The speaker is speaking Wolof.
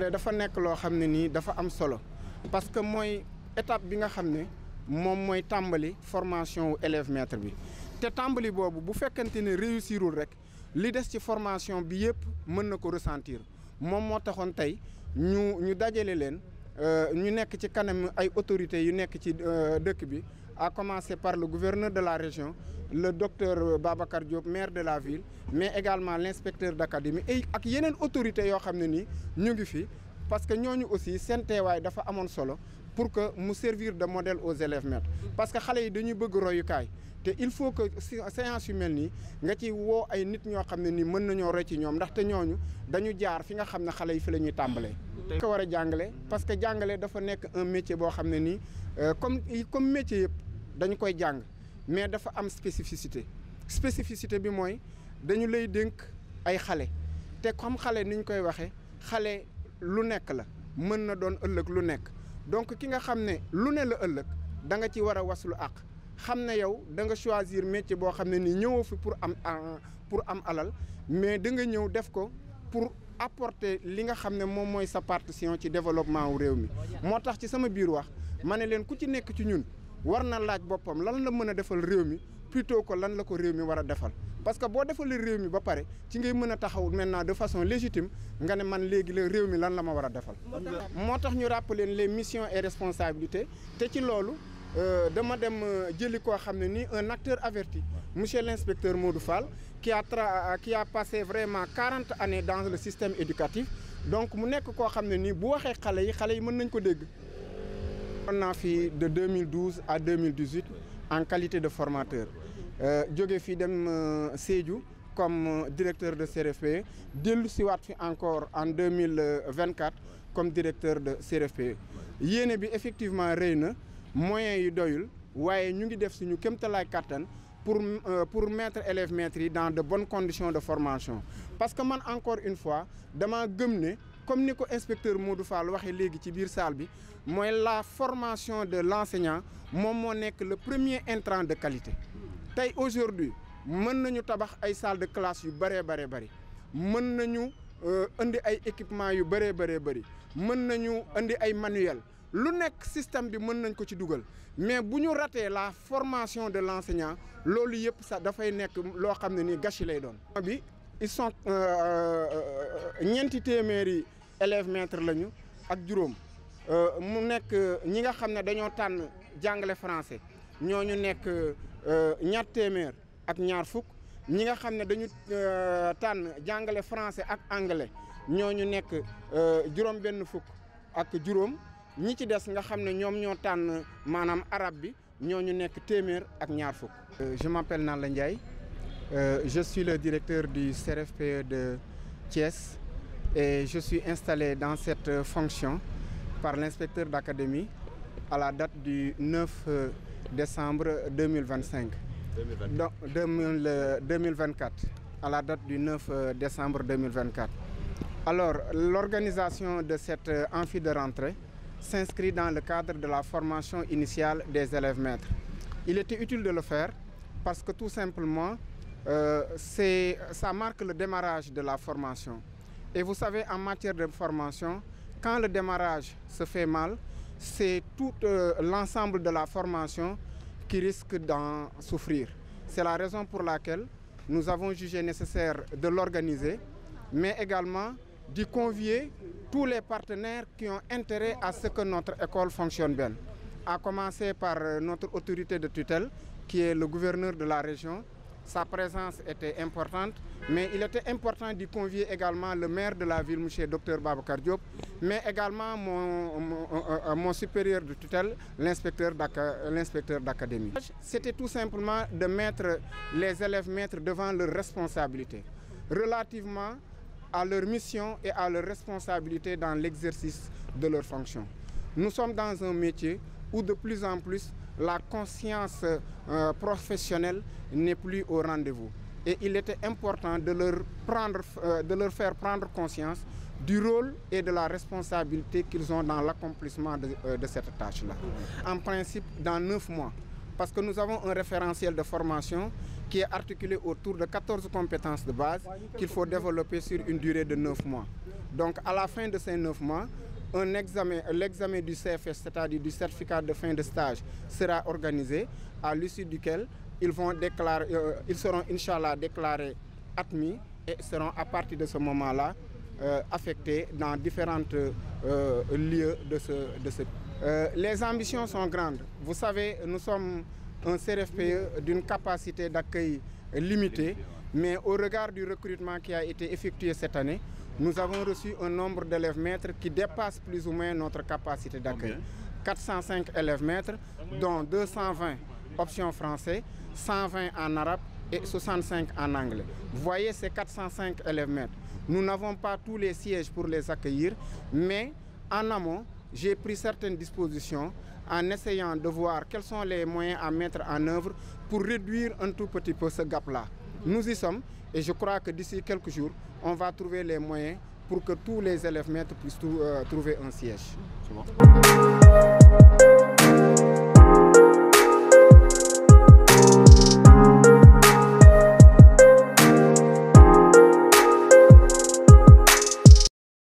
rentrée dafa nekk loo xam ne nii dafa am solo parce que mooy étape bi nga xam ne moom mooy tàmbali formation wu élève maître bi te tàmbali boobu bu fekkante ne réussirul rek li des ci formation bi yëpp mën na ko ressentir moom moo taxoon tey ñu dajale leen ñu nekk ci kanam ay autorités yu nekk ci dëkk bi à commencer par le gouverneur de la région le docteur Babacar Diop maire de la ville mais également l'inspecteur d'académie et ak yeneen autorités yoo xam ne nii ñu ngi fi parce que ñooñu aussi seen teewaay dafa amoon solo pour que mu servir de modèle aux élèves maîtres parce que xale yi dañuy bëgg royukaay te il faut que séance yu mel nii nga ci woo ay nit ñoo xam ne nii mën nañoo roy ci ñoom ndaxte ñooñu dañu jaar fi nga xam ne xale yi fi la ñuy tàmbalee. ko war a jàngale parce que jàngale dafa nekk un métier boo xam ne nii comme métier yëpp dañu koy jàng mais dafa am spécificité bi mooy dañu lay dénk ay xale te comme xale ni ñu koy waxee xale lu nekk la mën na doon ëllëg lu nekk donc ki nga xam ne lu ne la ëllëg da nga ci war a waslu àq xam ne yow da nga choisir métier boo xam ne nii ñëwoo fi pour am alal mais da nga ñëw def ko pour apporter li nga xam ne moom mooy sa partition ci développement wu réew mi moo tax ci sama biir wax ma ne leen ku ci nekk ci ñun war na laaj boppam lan la mën a defal réew mi plutôt que lan la ko réew mi war a defal parce que boo defalee réew mi ba pare ci ngay mën a taxaw maintenant de façon légitime nga ne man léegi la réew mi lan la ma war a defal. moo tax ñu rappeler les missions et responsabilités te ci loolu dama dem jëli koo xam ne nii un acteur averti monsieur l'inspecteur Modou Fall qui a passé vraiment 40 années dans le système éducatif donc mu nekk koo xam ne nii bu waxee xale yi mën nañ ko dégg. on a fi de 2012 à 2018 en qualité de formateur jóge fii dem Sédhiou comme directeur de CRFPE dellu siwaat fi encore en 2024 comme directeur de CRFPE yéene bi effectivement rëy na moyens yi doyul waaye ñu ngi def suñu kéemtalaay kattan pour mettre élèves maîtres yi dans de bonnes conditions de formation parce que man encore une fois dama gëm ne comme ni ko inspecteur Modou Fall waxee léegi ci biir salle bi mooy la formation de l'enseignant moom moo nekk le premier intrant de qualité tey aujourd'hui mën nañu tabax ay salles de classe yu bëree bëri mën nañu indi ay équipements yu bëree bëri mën nañu indi ay manuels lu nekk système bi mën nañ ko ci dugal mais bu ñu ratee la formation de l'enseignant loolu yëpp sax dafay nekk loo xam ne nii gâchis lay doon bi ils sont ñeenti téeméeri élèves maîtres lañu ak juróom mu nekk ñi nga xam ne dañoo tànn jàngale français ñooñu nekk ñaar téeméer ak ñaar fukk ñi nga xam ne dañu tànn jàngale français ak anglais ñooñu nekk juróom benn fukk ak juróom ñi ci des nga xam ne ñoom ñoo tànn maanaam arabe bi ñooñu nekk téeméer ak ñaar fukk. Je m'appelle Nalla Ndiaye. Je suis le directeur du CRFPE de Thiès et je suis installé dans cette fonction par l'inspecteur d'académie à la date du 9 décembre 2025. 2024, à la date du 9 décembre 2024. Alors, l'organisation de cette amphi de rentrée s'inscrit dans le cadre de la formation initiale des élèves maîtres. Il était utile de le faire parce que tout simplement, ça marque le démarrage de la formation. Et vous savez, en matière de formation, quand le démarrage se fait mal, c'est tout l'ensemble de la formation qui risque d'en souffrir. C'est la raison pour laquelle nous avons jugé nécessaire de l'organiser, mais également d'y convier tous les partenaires qui ont intérêt à ce que notre école fonctionne bien. À commencer par notre autorité de tutelle, qui est le gouverneur de la région. Sa présence était importante, mais il était important d'y convier également le maire de la ville, M. Dr Babacar Diop, mais également mon supérieur de tutelle, l'inspecteur d'académie. C'était tout simplement de mettre les élèves maîtres devant leurs responsabilités, relativement à leur mission et à leurs responsabilités dans l'exercice de leurs fonctions. Nous sommes dans un métier où de plus en plus la conscience professionnelle n'est plus au rendez-vous. Et il était important de leur faire prendre conscience du rôle et de la responsabilité qu'ils ont dans l'accomplissement de cette tâche-là. En principe, dans 9 mois, parce que nous avons un référentiel de formation qui est articulé autour de 14 compétences de base qu'il faut développer sur une durée de 9 mois. Donc à la fin de ces 9 mois, l'examen du CFS, c'est-à-dire du certificat de fin de stage, sera organisé, à l'issue duquel ils seront Inch'Allah déclarés admis et seront à partir de ce moment-là affectés dans différents lieux de ce. Les ambitions sont grandes. Vous savez, nous sommes un CRFPE d'une capacité d'accueil limitée, mais au regard du recrutement qui a été effectué cette année, nous avons reçu un nombre d'élèves maîtres qui dépasse plus ou moins notre capacité d'accueil. 405 élèves maîtres, dont 220 options français, 120 en arabe et 65 en anglais. Vous voyez ces 405 élèves maîtres. Nous n'avons pas tous les sièges pour les accueillir, mais en amont, j'ai pris certaines dispositions en essayant de voir quels sont les moyens à mettre en œuvre pour réduire un tout petit peu ce gap-là. Nous y sommes et je crois que d'ici quelques jours, on va trouver les moyens pour que tous les élèves maîtres puissent trouver un siège. C'est bon.